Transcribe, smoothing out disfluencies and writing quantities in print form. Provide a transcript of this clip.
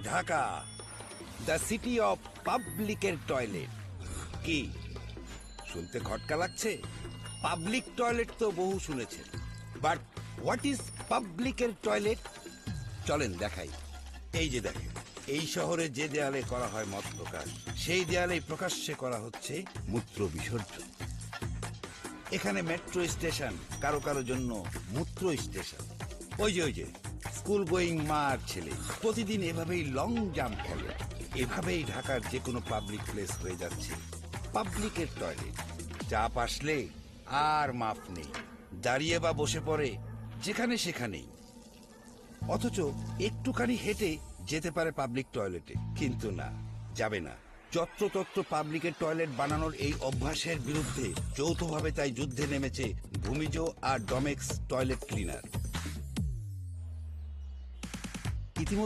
Dhaka, the city of পাবলিকের toilet. কি শুনতে খটকা লাগছে? পাবলিক টয়লেট তো বহু শুনেছেন, বাট হোয়াট ইজ পাবলিকের টয়লেট? চলেন দেখাই। এই যে দেখেন, এই শহরে যে দেয়ালে করা হয় মত প্রকাশ, সেই দেয়ালে প্রকাশ্যে করা হচ্ছে মূত্র বিসর্জন। এখানে মেট্রো স্টেশন, কারো কারো জন্য মূত্র স্টেশন। ওই যে স্কুল গোয়িং মা আর ছেলে প্রতিদিন এভাবেই লং জাম্প খেলে। এভাবেই ঢাকার যে কোনো পাবলিক প্লেস হয়ে যাচ্ছে পাবলিকের টয়লেট। চাপ আসলে আর মাফ নেই, দাঁড়িয়ে বা বসে পড়ে যেখানে সেখানেই। অথচ একটুখানি হেঁটে যেতে পারে পাবলিক টয়লেটে, কিন্তু না, যাবে না। যত্রতত্র পাবলিকের টয়লেট বানানোর এই অভ্যাসের বিরুদ্ধে যৌথভাবে তাই যুদ্ধে নেমেছে ভূমিজ আর ডমেক্স টয়লেট ক্লিনার।